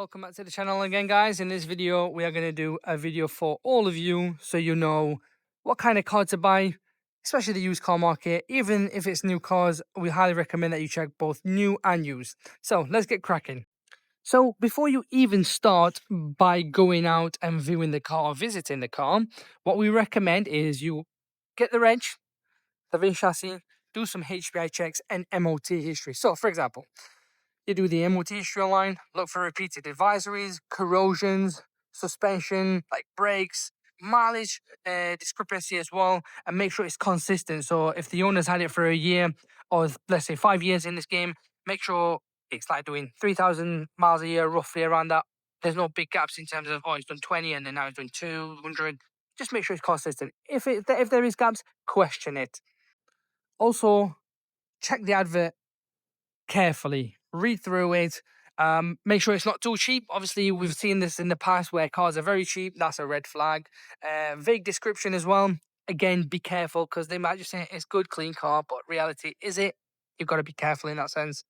Welcome back to the channel again, guys. In this video, we are going to do a video for all of you so you know what kind of car to buy, especially the used car market. Even if it's new cars, we highly recommend that you check both new and used. So let's get cracking. So before you even start by going out and viewing the car or visiting the car, what we recommend is you get the reg, the VIN chassis, do some HPI checks and MOT history. So for example, you do the MOT history line, look for repeated advisories, corrosions, suspension, like brakes, mileage discrepancy as well, and make sure it's consistent. So if the owner's had it for a year, or let's say 5 years in this game, make sure it's like doing 3,000 miles a year, roughly around that. There's no big gaps in terms of, oh, it's done 20 and then now it's doing 200. Just make sure it's consistent. If there is gaps, question it. Also, check the advert carefully, read through it, make sure it's not too cheap. Obviously, we've seen this in the past where cars are very cheap. That's a red flag. Vague description as well. Again, be careful because they might just say it's good, clean car, but reality, is it? You've got to be careful in that sense.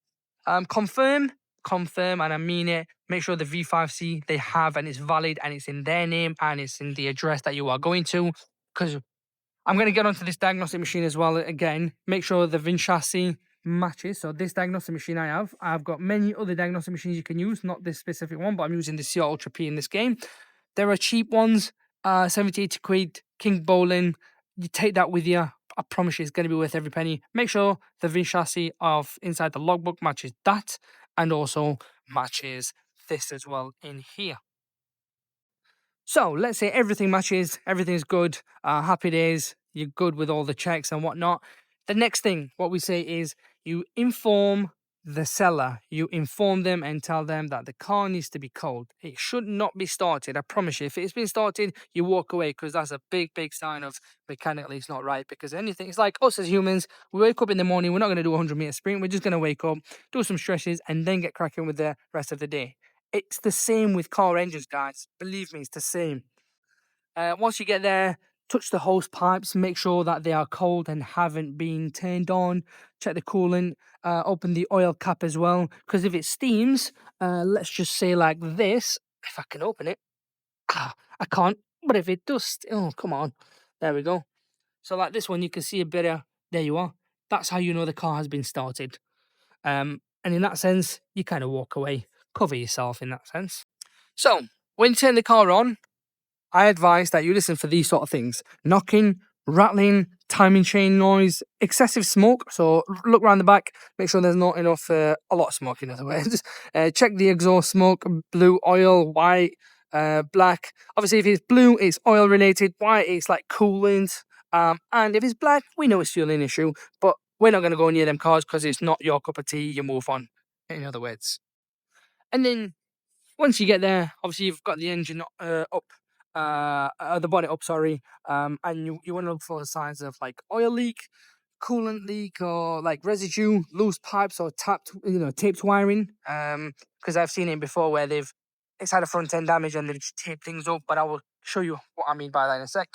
Confirm, and I mean it. Make sure the V5C they have and it's valid and it's in their name and it's in the address that you are going to. Because I'm going to get onto this diagnostic machine as well again. Make sure the VIN chassis matches. So this diagnostic machine I've got many other diagnostic machines you can use, not this specific one, but I'm using the CR Ultra P in this game. There are cheap ones, 70, 80 quid, Kingbolen. You take that with you. I promise you it's going to be worth every penny. Make sure the VIN chassis of inside the logbook matches that and also matches this as well in here. So let's say everything matches, everything's good, happy days, you're good with all the checks and whatnot. The next thing, what we say is you inform the seller. You inform them and tell them that the car needs to be cold. It should not be started. I promise you, if it's been started, you walk away because that's a big, big sign of mechanically it's not right. Because anything, it's like us as humans, we wake up in the morning, we're not going to do a 100-meter sprint. We're just going to wake up, do some stretches and then get cracking with the rest of the day. It's the same with car engines, guys. Believe me, it's the same. Once you get there, touch the hose pipes, make sure that they are cold and haven't been turned on. Check the coolant, open the oil cap as well. Because if it steams, let's just say like this, if I can open it. I can't, but if it does, oh, come on. There we go. So like this one, you can see a bit of, there you are. That's how you know the car has been started. And in that sense, you kind of walk away, cover yourself in that sense. So when you turn the car on, I advise that you listen for these sort of things: knocking, rattling, timing chain noise, excessive smoke. So look around the back, make sure there's not enough, a lot of smoke in other words. Check the exhaust smoke: blue, oil, white, black. Obviously, if it's blue, it's oil related. White, it's like coolant. And if it's black, we know it's fueling issue, but we're not going to go near them cars because it's not your cup of tea. You move on, in other words. And then once you get there, obviously you've got the engine up, the bonnet up, sorry, and you want to look for the signs of like oil leak, coolant leak, or like residue, loose pipes, or taped wiring. Because I've seen it before where it's had a front end damage and they've just taped things up. But I will show you what I mean by that in a sec.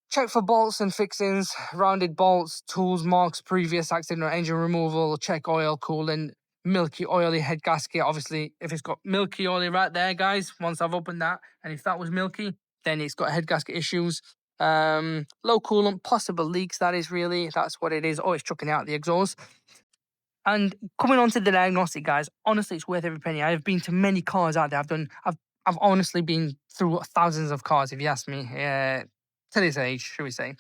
Check for bolts and fixings, rounded bolts, tools, marks, previous accident or engine removal. Check oil, coolant, milky, oily head gasket. Obviously, if it's got milky oily right there, guys, once I've opened that, and if that was milky, then it's got head gasket issues. Low coolant, possible leaks, that is really, that's what it is. Oh, it's chucking out the exhaust. And coming on to the diagnostic, guys, honestly, it's worth every penny. I've been to many cars out there. I've honestly been through thousands of cars, if you ask me, to this age, should we say.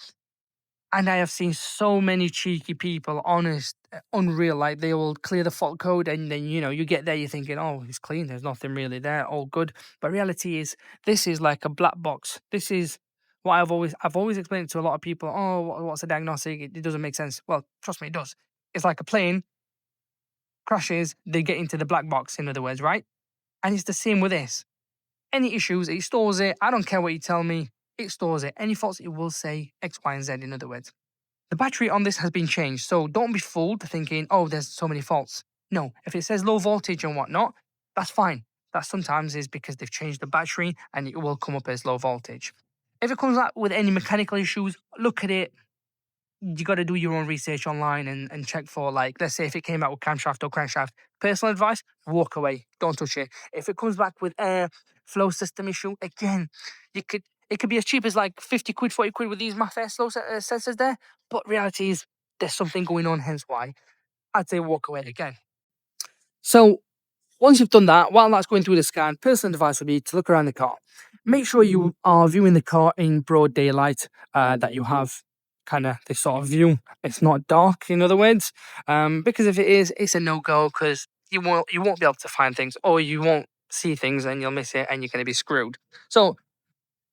And I have seen so many cheeky people, honest, unreal, like they will clear the fault code and then, you get there, you're thinking, oh, it's clean, there's nothing really there, all good. But reality is, this is like a black box. This is what I've always explained to a lot of people. Oh, what's a diagnostic? It doesn't make sense. Well, trust me, it does. It's like a plane crashes, they get into the black box, in other words, right? And it's the same with this. Any issues, it stores it. I don't care what you tell me, it stores it. Any faults, it will say X, Y, and Z, in other words. The battery on this has been changed, so don't be fooled thinking, oh, there's so many faults. No, if it says low voltage and whatnot, that's fine. That sometimes is because they've changed the battery and it will come up as low voltage. If it comes up with any mechanical issues, look at it, you got to do your own research online and check for, like, let's say if it came out with camshaft or crankshaft. Personal advice: walk away, don't touch it. If it comes back with air flow system issue, again, it could be as cheap as like 50 quid, 40 quid with these math air flow sensors there. But reality is there's something going on, hence why I'd say walk away again. So once you've done that, while that's going through the scan, personal advice would be to look around the car. Make sure you are viewing the car in broad daylight, that you have kind of this sort of view. It's not dark, in other words, because if it is, it's a no-go, because you won't be able to find things, or you won't see things and you'll miss it and you're going to be screwed. So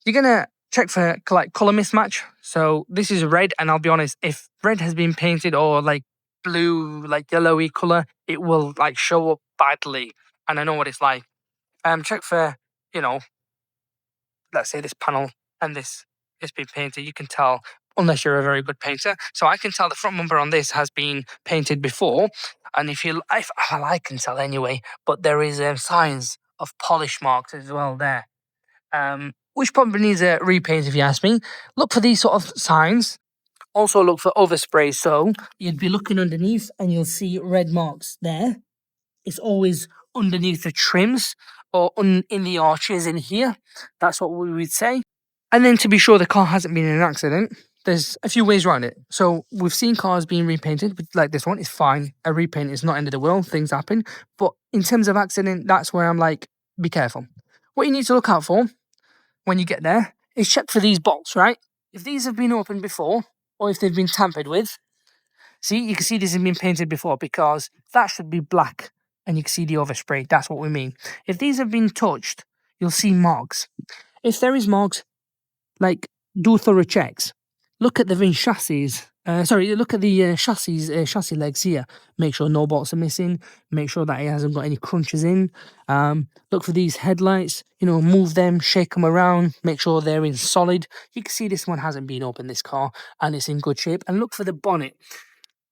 you're going to check for like color mismatch. So this is red, and I'll be honest, if red has been painted or like blue, like yellowy color, it will like show up badly. And I know what it's like. Check for, you know, let's say this panel and this has been painted. You can tell, unless you're a very good painter. So I can tell the front bumper on this has been painted before. And I can tell anyway, but there is signs of polish marks as well there. Which probably needs a repaint if you ask me. Look for these sort of signs. Also look for overspray. So you'd be looking underneath and you'll see red marks there. It's always underneath the trims or in the arches in here. That's what we would say. And then to be sure the car hasn't been in an accident, there's a few ways around it. So we've seen cars being repainted, but like this one, it's fine. A repaint is not end of the world. Things happen. But in terms of accident, that's where I'm like, be careful. What you need to look out for when you get there is check for these bolts, right? If these have been opened before, or if they've been tampered with, see, you can see this has been painted before, because that should be black and you can see the overspray. That's what we mean. If these have been touched, you'll see marks. If there is marks, like, do thorough checks. Look at the VIN chassis. Look at the chassis legs here. Make sure no bolts are missing. Make sure that it hasn't got any crunches in. Look for these headlights. Move them, shake them around. Make sure they're in solid. You can see this one hasn't been opened, this car, and it's in good shape. And look for the bonnet.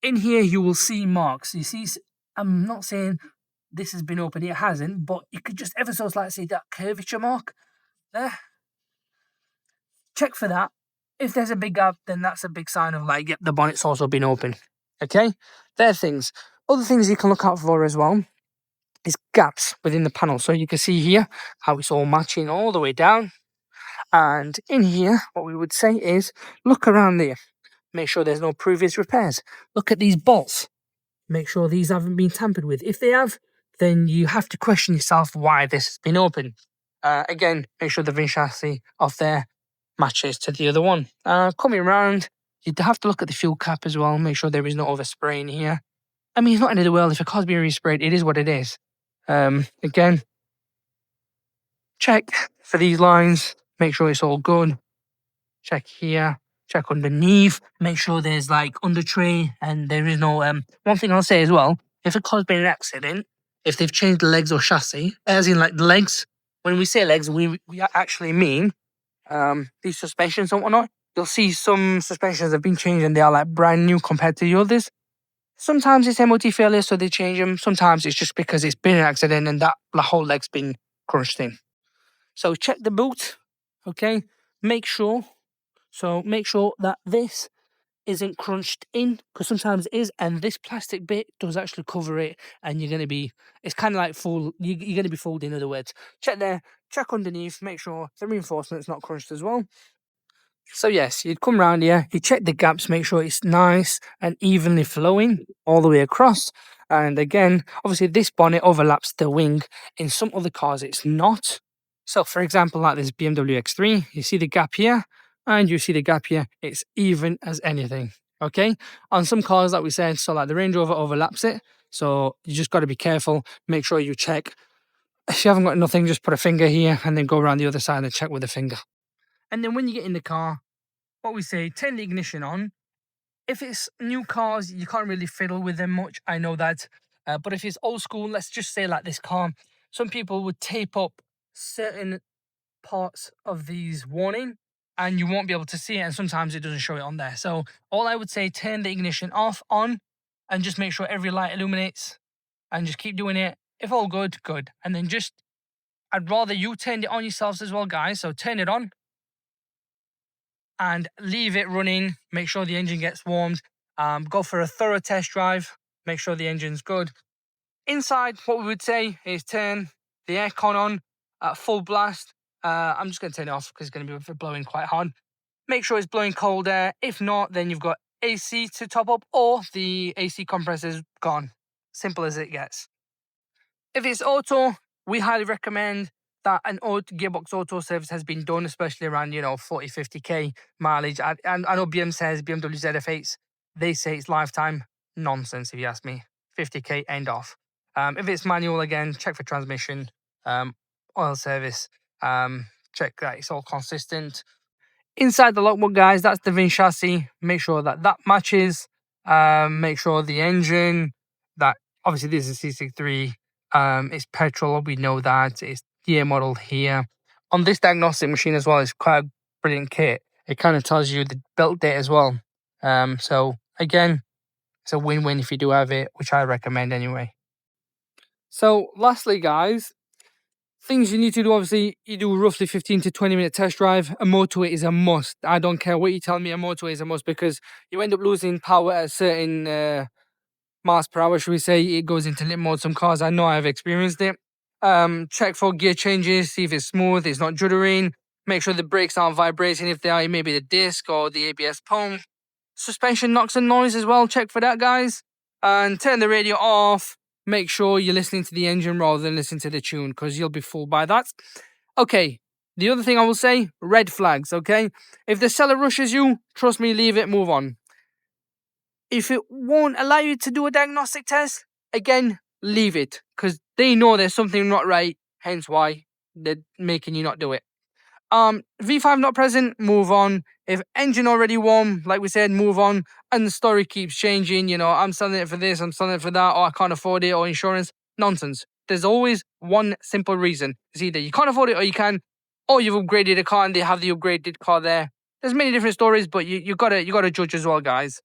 In here, you will see marks. You see, I'm not saying this has been opened, it hasn't, but you could just ever so slightly see that curvature mark there. Check for that. If there's a big gap, then that's a big sign of like, yep, the bonnet's also been open. Okay, there are things. Other things you can look out for as well is gaps within the panel. So you can see here how it's all matching all the way down. And in here, what we would say is look around there. Make sure there's no previous repairs. Look at these bolts. Make sure these haven't been tampered with. If they have, then you have to question yourself why this has been open. Again, make sure the VIN chassis off there matches to the other one. Coming around, you'd have to look at the fuel cap as well. Make sure there is no overspray in here. I mean, it's not end of the world. If a car's being resprayed, it is what it is. Again, check for these lines. Make sure it's all good. Check here. Check underneath. Make sure there's like under tray and there is no. One thing I'll say as well: if a car's been in an accident, if they've changed the legs or chassis, as in like the legs. When we say legs, we actually mean these suspensions and whatnot. You'll see some suspensions have been changed and they are like brand new compared to the others. Sometimes it's MOT failure, so they change them. Sometimes it's just because it's been an accident and that the whole leg's been crunched in. So check the boot, okay? Make sure that this isn't crunched in, because sometimes it is, and this plastic bit does actually cover it, and it's kind of like you're going to be fooled, in other words. Check there, check underneath, make sure the reinforcement's not crunched as well. So yes, you'd come around here, you check the gaps, make sure it's nice and evenly flowing all the way across. And again, obviously this bonnet overlaps the wing. In some other cars, it's not. So for example, like this BMW X3, you see the gap here and you see the gap here. It's even as anything, okay? On some cars, like we said, so like the Range Rover overlaps it. So you just got to be careful. Make sure you check. If you haven't got nothing, just put a finger here and then go around the other side and check with a finger. And then when you get in the car, what we say, turn the ignition on. If it's new cars, you can't really fiddle with them much. I know that. But if it's old school, let's just say like this car, some people would tape up certain parts of these warning and you won't be able to see it. And sometimes it doesn't show it on there. So all I would say, turn the ignition off, on, and just make sure every light illuminates and just keep doing it. If all good, good. And then I'd rather you turn it on yourselves as well, guys. So turn it on. and leave it running. Make sure the engine gets warmed. Go for a thorough test drive. Make sure the engine's good. Inside, what we would say is turn the aircon on at full blast. I'm just going to turn it off because it's going to be blowing quite hard. Make sure it's blowing cold air. If not, then you've got AC to top up, or the AC compressor's gone. Simple as it gets. If it's auto, we highly recommend that an gearbox auto service has been done, especially around 40, 50k mileage. I know BMW ZF8s, they say it's lifetime. Nonsense, if you ask me. 50k, end off. If it's manual, again, check for transmission, oil service, check that it's all consistent. Inside the logbook, guys, that's the VIN chassis. Make sure that matches. Make sure the engine, that obviously this is C63, it's petrol, we know that. It's year model here. On this diagnostic machine as well, it's quite a brilliant kit. It kind of tells you the build date as well. So again, it's a win-win if you do have it, which I recommend anyway. So lastly, guys, things you need to do, obviously, you do roughly 15 to 20 minute test drive. A motorway is a must. I don't care what you tell me, a motorway is a must, because you end up losing power at a certain miles per hour, should we say. It goes into limp mode. Some cars, I know I've experienced it. Check for gear changes, see if it's smooth, it's not juddering. Make sure the brakes aren't vibrating. If they are, maybe the disc or the ABS pump. Suspension knocks and noise as well. Check for that, guys. And turn the radio off. Make sure you're listening to the engine rather than listening to the tune, because you'll be fooled by that. Okay, the other thing I will say, red flags, okay? If the seller rushes you, trust me, leave it, move on. If it won't allow you to do a diagnostic test, again, leave it, because they know there's something not right, hence why they're making you not do it. V5 not present, move on. If engine already warm, like we said, move on. And the story keeps changing. I'm selling it for this, I'm selling it for that, or I can't afford it, or insurance. Nonsense. There's always one simple reason. It's either you can't afford it, or you can, or you've upgraded a car and they have the upgraded car there. There's many different stories, but you gotta judge as well, guys.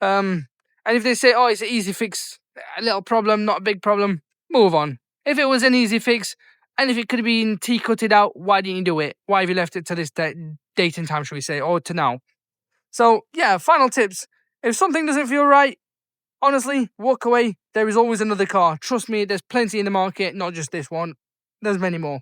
And if they say, oh, it's an easy fix, a little problem, not a big problem, move on. If it was an easy fix, and if it could have been T-cutted out, why didn't you do it? Why have you left it to this date and time, should we say, or to now? So, yeah, final tips. If something doesn't feel right, honestly, walk away. There is always another car. Trust me, there's plenty in the market, not just this one. There's many more.